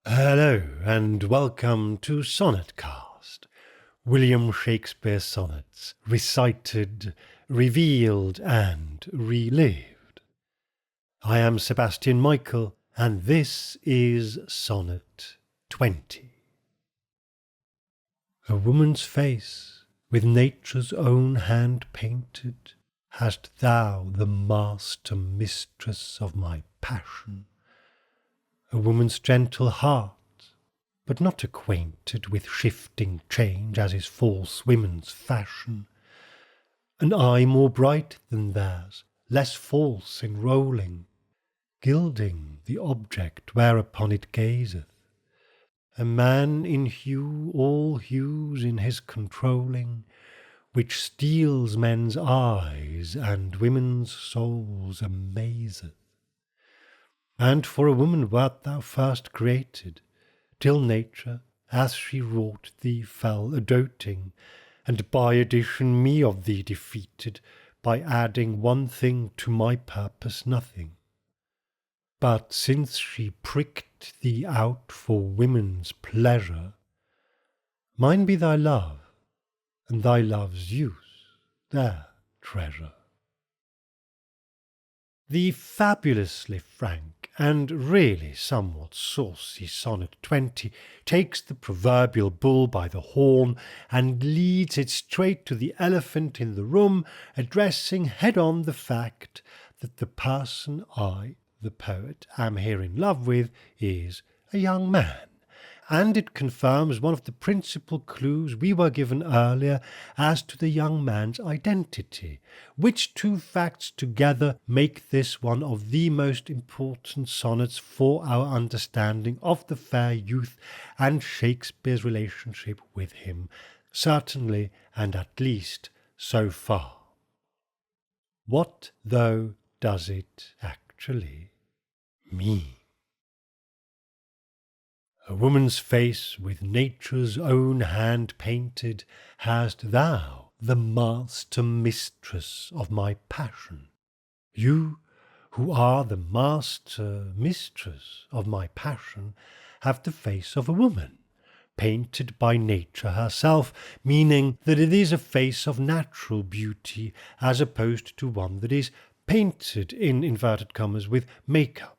Hello and welcome to Sonnetcast, William Shakespeare sonnets, recited, revealed and relived. I am Sebastian Michael and this is Sonnet 20. A woman's face, with nature's own hand painted, hast thou the master mistress of my passion. A woman's gentle heart, but not acquainted with shifting change as is false women's fashion. An eye more bright than theirs, less false in rolling, gilding the object whereupon it gazeth. A man in hue all hues in his controlling, which steals men's eyes and women's souls amazeth. And for a woman wert thou first created, till nature, as she wrought thee, fell a-doting, and by addition me of thee defeated, by adding one thing to my purpose nothing. But since she pricked thee out for women's pleasure, mine be thy love, and thy love's use their treasure. The fabulously frank and really somewhat saucy Sonnet 20 takes the proverbial bull by the horn and leads it straight to the elephant in the room, addressing head-on the fact that the person I, the poet, am here in love with is a young man. And it confirms one of the principal clues we were given earlier as to the young man's identity, which two facts together make this one of the most important sonnets for our understanding of the fair youth and Shakespeare's relationship with him, certainly and at least so far. What, though, does it actually mean? A woman's face with nature's own hand painted, hast thou the master mistress of my passion. You, who are the master mistress of my passion, have the face of a woman, painted by nature herself, meaning that it is a face of natural beauty, as opposed to one that is painted in inverted commas with makeup.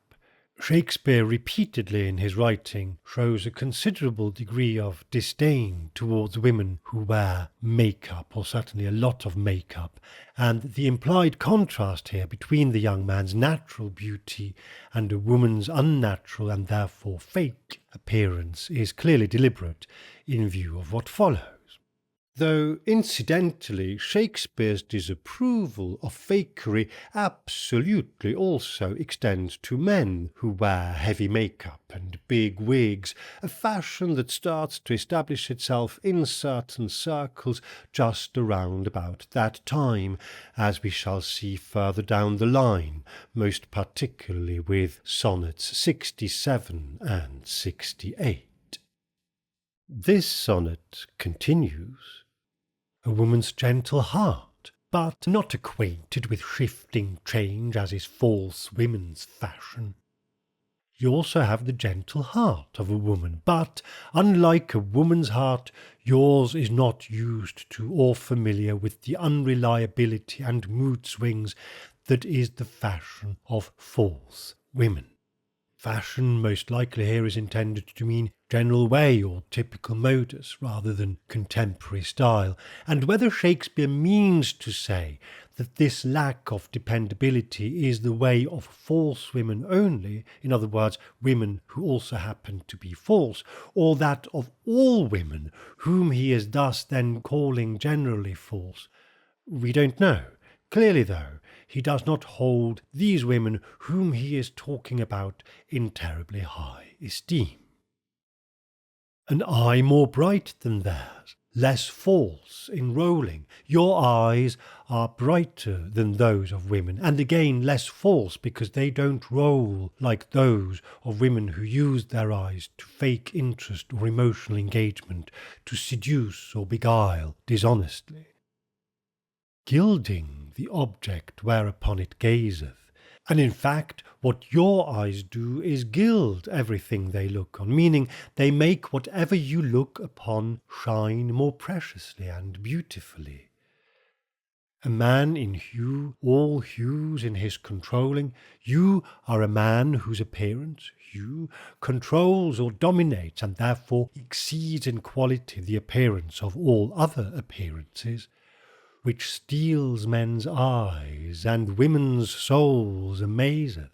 Shakespeare repeatedly in his writing shows a considerable degree of disdain towards women who wear makeup, or certainly a lot of makeup, and the implied contrast here between the young man's natural beauty and a woman's unnatural and therefore fake appearance is clearly deliberate in view of what follows. Though, incidentally, Shakespeare's disapproval of fakery absolutely also extends to men who wear heavy makeup and big wigs, a fashion that starts to establish itself in certain circles just around about that time, as we shall see further down the line, most particularly with Sonnets 67 and 68. This sonnet continues. A woman's gentle heart, but not acquainted with shifting change as is false women's fashion. You also have the gentle heart of a woman, but unlike a woman's heart, yours is not used to or familiar with the unreliability and mood swings that is the fashion of false women. Fashion most likely here is intended to mean general way or typical modus rather than contemporary style, and whether Shakespeare means to say that this lack of dependability is the way of false women only, in other words, women who also happen to be false, or that of all women whom he is thus then calling generally false, we don't know. Clearly, though, he does not hold these women whom he is talking about in terribly high esteem. An eye more bright than theirs, less false in rolling. Your eyes are brighter than those of women, and again less false because they don't roll like those of women who use their eyes to fake interest or emotional engagement, to seduce or beguile dishonestly. Gilding the object whereupon it gazeth, And in fact, what your eyes do is gild everything they look on, meaning they make whatever you look upon shine more preciously and beautifully. A man in hue, all hues in his controlling, you are a man whose appearance, hue, controls or dominates, and therefore exceeds in quality the appearance of all other appearances, which steals men's eyes and women's souls amazeth,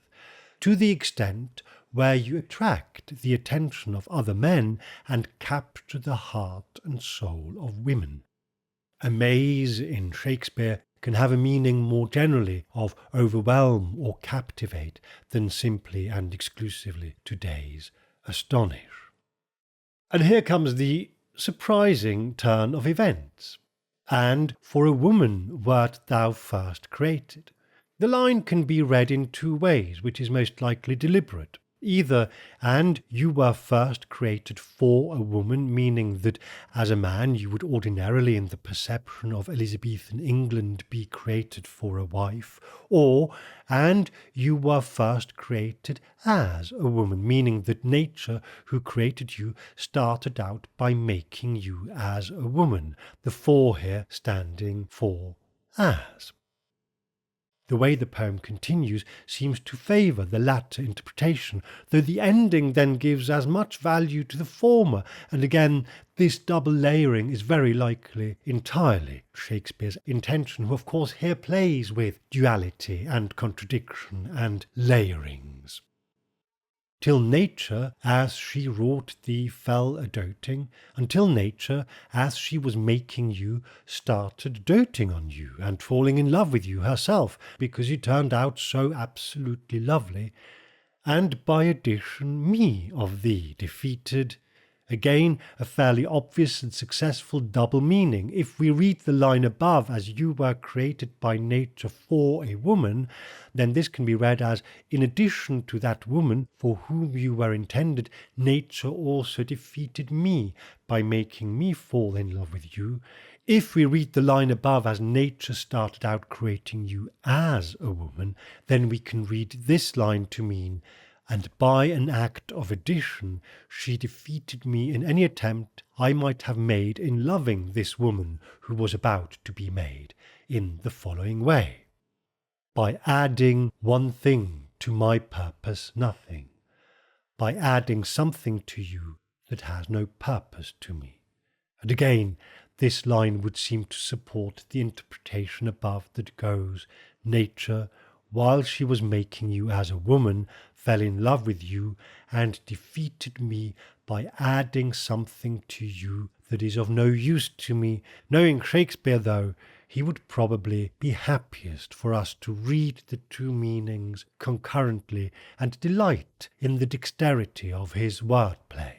to the extent where you attract the attention of other men and capture the heart and soul of women. Amaze in Shakespeare can have a meaning more generally of overwhelm or captivate than simply and exclusively today's astonish. And here comes the surprising turn of events. And for a woman wert thou first created. The line can be read in two ways, which is most likely deliberate. Either, and you were first created for a woman, meaning that as a man you would ordinarily in the perception of Elizabethan England be created for a wife, or, and you were first created as a woman, meaning that nature who created you started out by making you as a woman, the for here standing for as. The way the poem continues seems to favour the latter interpretation, though the ending then gives as much value to the former, and again this double layering is very likely entirely Shakespeare's intention, who of course here plays with duality and contradiction and layerings. Till nature, as she wrought thee, fell a-doting, until nature, as she was making you, started doting on you, and falling in love with you herself, because you turned out so absolutely lovely, and by addition me of thee defeated. Again, a fairly obvious and successful double meaning. If we read the line above as you were created by nature for a woman, then this can be read as, in addition to that woman for whom you were intended, nature also defeated me by making me fall in love with you. If we read the line above as nature started out creating you as a woman, then we can read this line to mean, and by an act of addition she defeated me in any attempt I might have made in loving this woman who was about to be made, in the following way. By adding one thing to my purpose nothing, by adding something to you that has no purpose to me. And again, this line would seem to support the interpretation above that goes, nature, while she was making you as a woman, fell in love with you and defeated me by adding something to you that is of no use to me. Knowing Shakespeare, though, he would probably be happiest for us to read the two meanings concurrently and delight in the dexterity of his wordplay.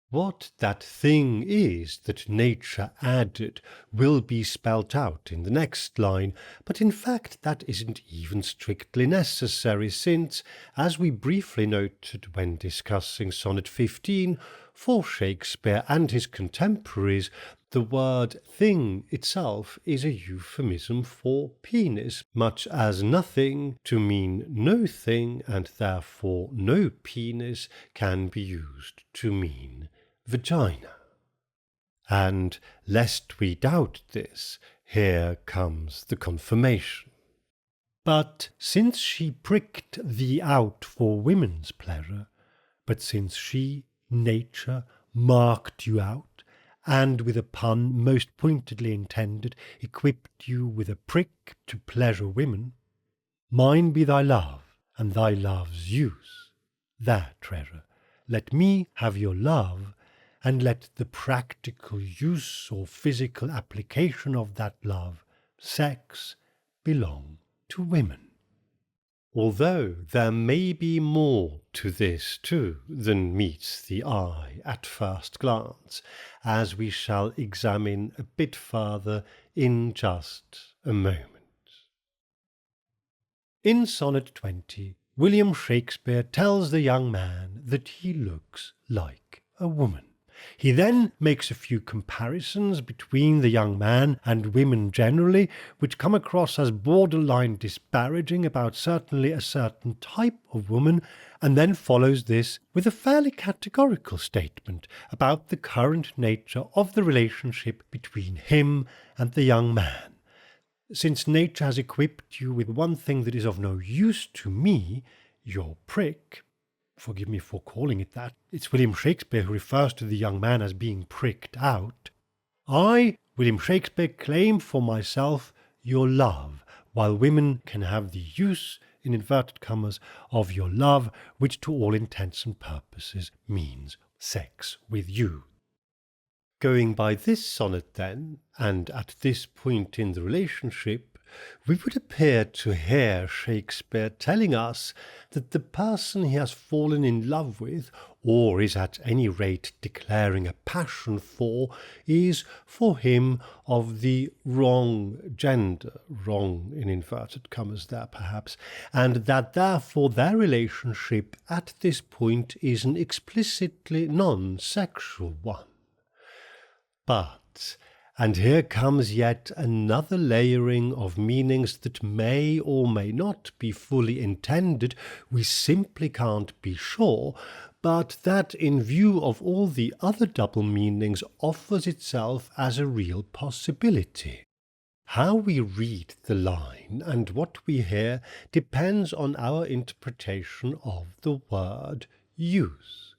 What that thing is that nature added will be spelt out in the next line, but in fact that isn't even strictly necessary, since, as we briefly noted when discussing Sonnet 15, for Shakespeare and his contemporaries, the word thing itself is a euphemism for penis, much as nothing to mean no thing, and therefore no penis can be used to mean vagina. And lest we doubt this, here comes the confirmation. But since she pricked thee out for women's pleasure, but since she, nature, marked you out, and with a pun most pointedly intended, equipped you with a prick to pleasure women, mine be thy love, and thy love's use, their treasure. Let me have your love, and let the practical use or physical application of that love, sex, belong to women. Although there may be more to this too than meets the eye at first glance, as we shall examine a bit farther in just a moment. In Sonnet 20, William Shakespeare tells the young man that he looks like a woman. He then makes a few comparisons between the young man and women generally, which come across as borderline disparaging about certainly a certain type of woman, and then follows this with a fairly categorical statement about the current nature of the relationship between him and the young man. Since nature has equipped you with one thing that is of no use to me, your prick, forgive me for calling it that, it's William Shakespeare who refers to the young man as being pricked out, I, William Shakespeare, claim for myself your love, while women can have the use, in inverted commas, of your love, which to all intents and purposes means sex with you. Going by this sonnet then, and at this point in the relationship, we would appear to hear Shakespeare telling us that the person he has fallen in love with, or is at any rate declaring a passion for, is for him of the wrong gender, wrong in inverted commas there perhaps, and that therefore their relationship at this point is an explicitly non-sexual one. But, and here comes yet another layering of meanings that may or may not be fully intended, we simply can't be sure, but that in view of all the other double meanings offers itself as a real possibility. How we read the line and what we hear depends on our interpretation of the word use.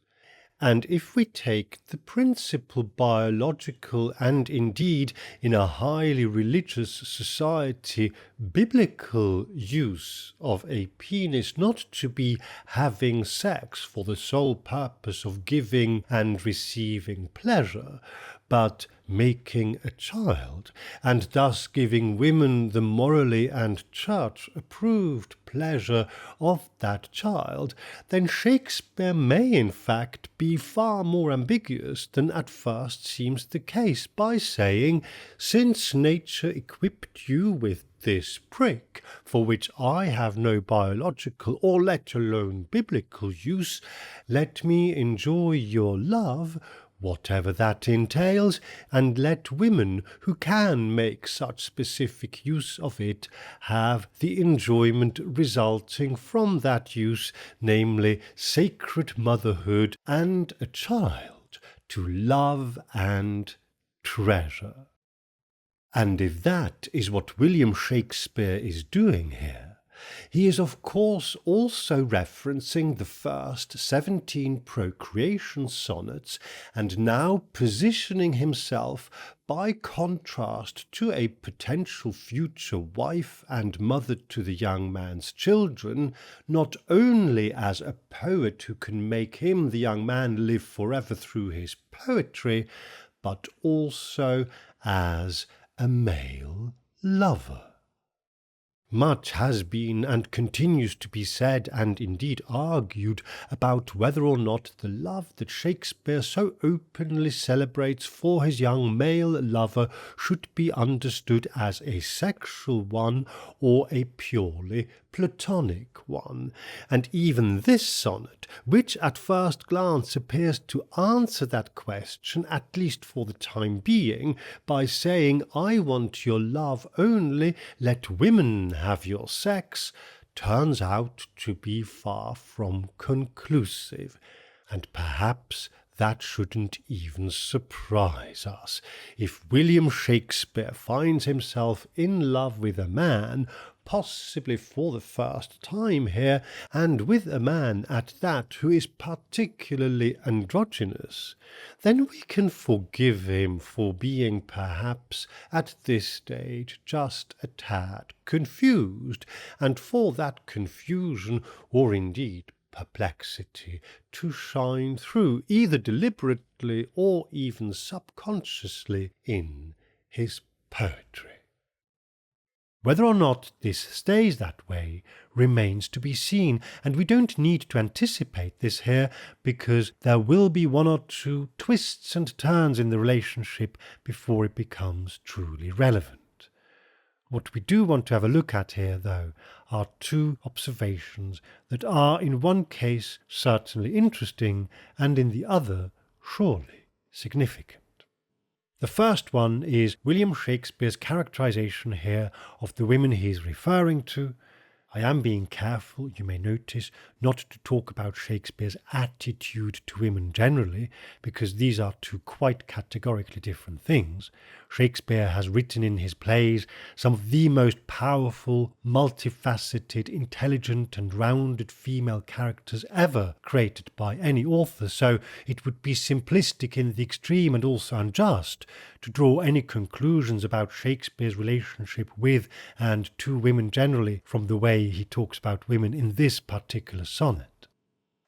And if we take the principal biological and indeed in a highly religious society biblical use of a penis not to be having sex for the sole purpose of giving and receiving pleasure, but making a child, and thus giving women the morally and church-approved pleasure of that child, then Shakespeare may in fact be far more ambiguous than at first seems the case by saying, since nature equipped you with this prick, for which I have no biological or let alone biblical use, let me enjoy your love, whatever that entails, and let women who can make such specific use of it have the enjoyment resulting from that use, namely sacred motherhood and a child to love and treasure. And if that is what William Shakespeare is doing here, he is of course also referencing the first 17 procreation sonnets and now positioning himself by contrast to a potential future wife and mother to the young man's children, not only as a poet who can make him, the young man, live forever through his poetry, but also as a male lover. Much has been and continues to be said and indeed argued about whether or not the love that Shakespeare so openly celebrates for his young male lover should be understood as a sexual one or a purely platonic one, and even this sonnet, which at first glance appears to answer that question, at least for the time being, by saying, I want your love only, let women have your sex, turns out to be far from conclusive, and perhaps that shouldn't even surprise us. If William Shakespeare finds himself in love with a man, possibly for the first time here, and with a man at that who is particularly androgynous, then we can forgive him for being perhaps at this stage just a tad confused, and for that confusion, or indeed perplexity, to shine through either deliberately or even subconsciously in his poetry. Whether or not this stays that way remains to be seen, and we don't need to anticipate this here, because there will be one or two twists and turns in the relationship before it becomes truly relevant. What we do want to have a look at here, though, are two observations that are in one case certainly interesting, and in the other surely significant. The first one is William Shakespeare's characterization here of the women he is referring to. I am being careful, you may notice, not to talk about Shakespeare's attitude to women generally, because these are two quite categorically different things. Shakespeare has written in his plays some of the most powerful, multifaceted, intelligent and rounded female characters ever created by any author, so it would be simplistic in the extreme and also unjust to draw any conclusions about Shakespeare's relationship with and to women generally from the way he talks about women in this particular sonnet.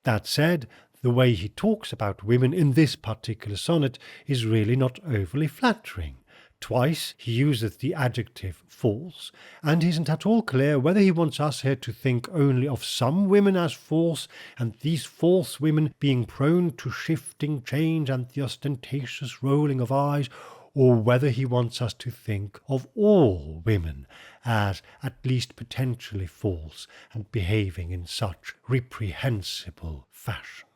That said, the way he talks about women in this particular sonnet is really not overly flattering. Twice he uses the adjective false, and isn't at all clear whether he wants us here to think only of some women as false, and these false women being prone to shifting, change, and the ostentatious rolling of eyes, or whether he wants us to think of all women as at least potentially false and behaving in such reprehensible fashion.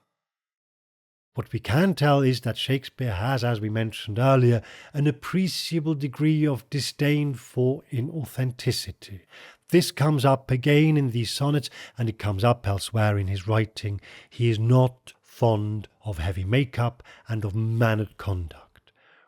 What we can tell is that Shakespeare has, as we mentioned earlier, an appreciable degree of disdain for inauthenticity. This comes up again in these sonnets, and it comes up elsewhere in his writing. He is not fond of heavy makeup and of mannered conduct.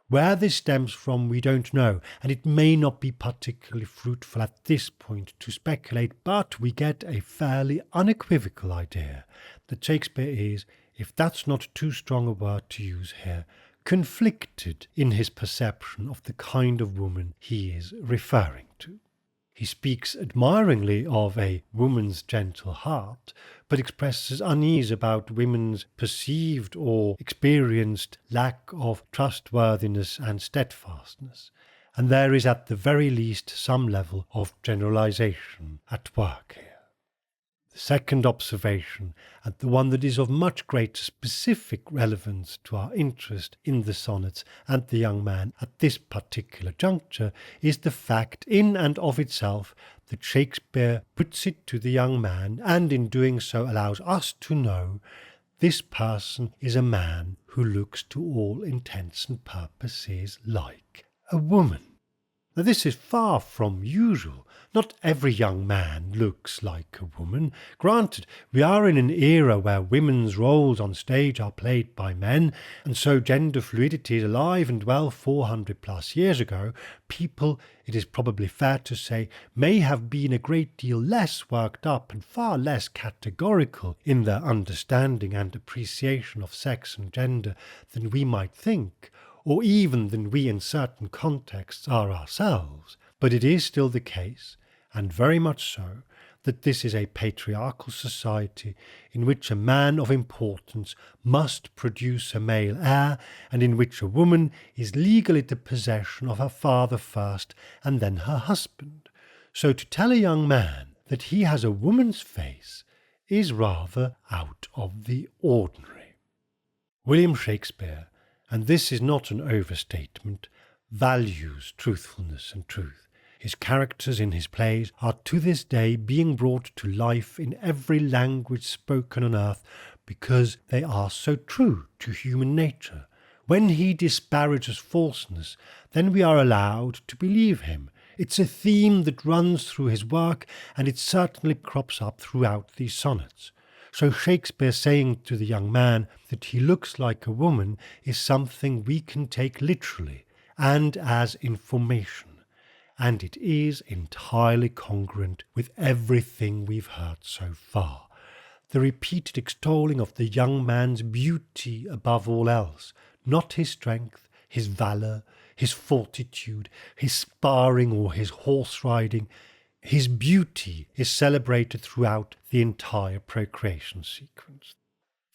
Where this stems from, we don't know, and it may not be particularly fruitful at this point to speculate, but we get a fairly unequivocal idea that Shakespeare is, if that's not too strong a word to use here, conflicted in his perception of the kind of woman he is referring to. He speaks admiringly of a woman's gentle heart, but expresses unease about women's perceived or experienced lack of trustworthiness and steadfastness, and there is at the very least some level of generalization at work here. The second observation, and the one that is of much greater specific relevance to our interest in the sonnets and the young man at this particular juncture, is the fact in and of itself that Shakespeare puts it to the young man, and in doing so allows us to know this person is a man who looks to all intents and purposes like a woman. Now this is far from usual. Not every young man looks like a woman. Granted, we are in an era where women's roles on stage are played by men, and so gender fluidity is alive and well 400 plus years ago. People, it is probably fair to say, may have been a great deal less worked up and far less categorical in their understanding and appreciation of sex and gender than we might think, or even than we in certain contexts are ourselves. But it is still the case, and very much so, that this is a patriarchal society in which a man of importance must produce a male heir, and in which a woman is legally the possession of her father first and then her husband. So to tell a young man that he has a woman's face is rather out of the ordinary. William Shakespeare, and this is not an overstatement, values truthfulness and truth. His characters in his plays are to this day being brought to life in every language spoken on earth because they are so true to human nature. When he disparages falseness, then we are allowed to believe him. It's a theme that runs through his work, and it certainly crops up throughout these sonnets. So Shakespeare saying to the young man that he looks like a woman is something we can take literally and as information. And it is entirely congruent with everything we've heard so far. The repeated extolling of the young man's beauty above all else, not his strength, his valour, his fortitude, his sparring or his horse riding. His beauty is celebrated throughout the entire procreation sequence.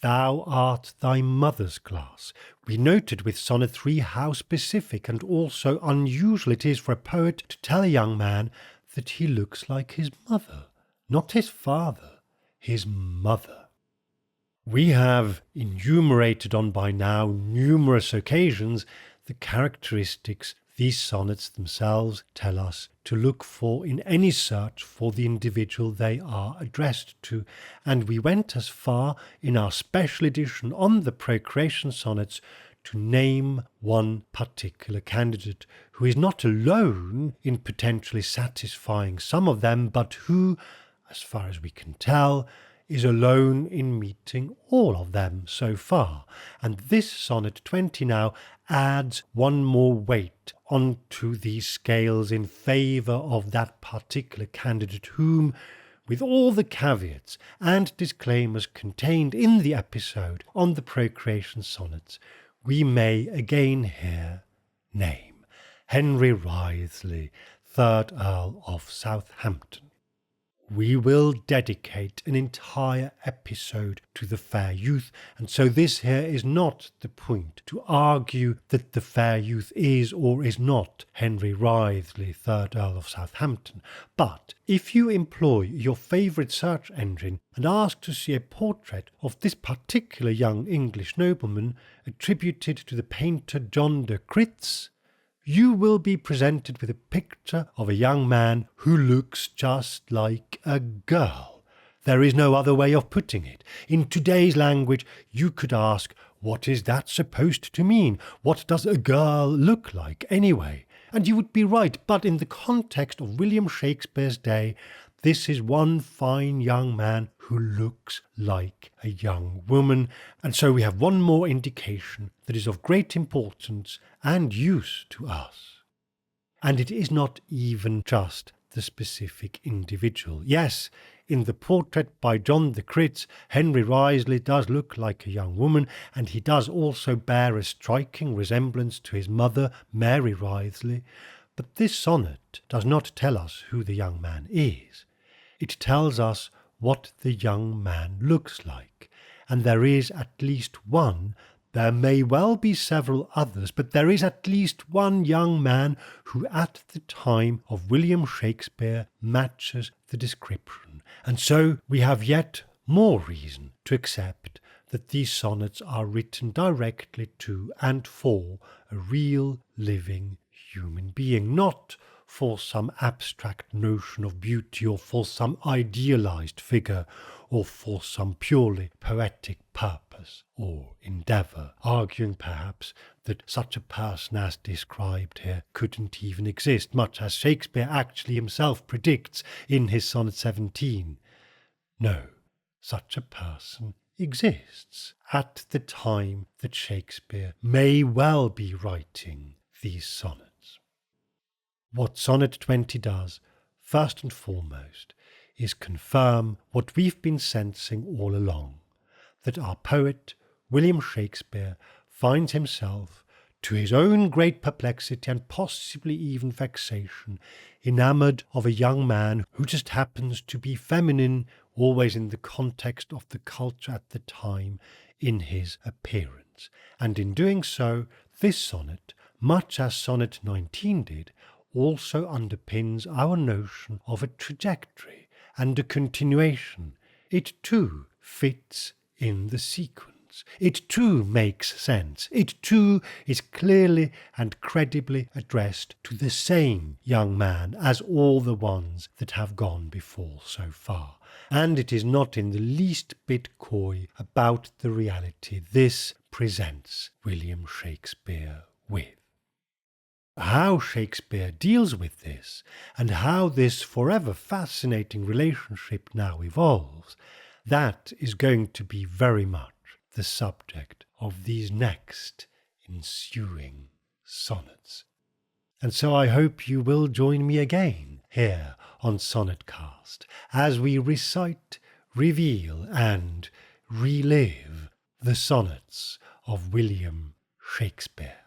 Thou art thy mother's glass. We noted with Sonnet 3 how specific and also unusual it is for a poet to tell a young man that he looks like his mother, not his father, his mother. We have enumerated on by now numerous occasions the characteristics these sonnets themselves tell us to look for in any search for the individual they are addressed to, and we went as far in our special edition on the procreation sonnets to name one particular candidate who is not alone in potentially satisfying some of them, but who, as far as we can tell, is alone in meeting all of them so far. And this Sonnet 20 now adds one more weight onto these scales in favour of that particular candidate whom, with all the caveats and disclaimers contained in the episode on the procreation sonnets, we may again here name Henry Wriothesley, 3rd Earl of Southampton. We will dedicate an entire episode to the fair youth, and so this here is not the point to argue that the fair youth is or is not Henry Wriothesley, 3rd Earl of Southampton. But if you employ your favourite search engine and ask to see a portrait of this particular young English nobleman attributed to the painter John de Critz, you will be presented with a picture of a young man who looks just like a girl. There is no other way of putting it. In today's language, you could ask, what is that supposed to mean? What does a girl look like anyway? And you would be right, but in the context of William Shakespeare's day, this is one fine young man who looks like a young woman, and so we have one more indication that is of great importance and use to us. And it is not even just the specific individual. Yes, in the portrait by John de Critz, Henry Wriothesley does look like a young woman, and he does also bear a striking resemblance to his mother, Mary Wriothesley. But this sonnet does not tell us who the young man is. It tells us what the young man looks like, and there is at least one. There may well be several others, but there is at least one young man who at the time of William Shakespeare matches the description. And so we have yet more reason to accept that these sonnets are written directly to and for a real living human being, not for some abstract notion of beauty or for some idealized figure or for some purely poetic purpose or endeavour, arguing perhaps that such a person as described here couldn't even exist, much as Shakespeare actually himself predicts in his Sonnet 17. No, such a person exists at the time that Shakespeare may well be writing these sonnets. What Sonnet 20 does, first and foremost, is confirm what we've been sensing all along, that our poet, William Shakespeare, finds himself, to his own great perplexity and possibly even vexation, enamoured of a young man who just happens to be feminine, always in the context of the culture at the time, in his appearance. And in doing so, this sonnet, much as Sonnet 19 did, also underpins our notion of a trajectory and a continuation. It too fits in the sequence. It too makes sense. It too is clearly and credibly addressed to the same young man as all the ones that have gone before so far. And it is not in the least bit coy about the reality this presents William Shakespeare with. How Shakespeare deals with this, and how this forever fascinating relationship now evolves, that is going to be very much the subject of these next ensuing sonnets. And so I hope you will join me again here on Sonnetcast as we recite, reveal and relive the sonnets of William Shakespeare.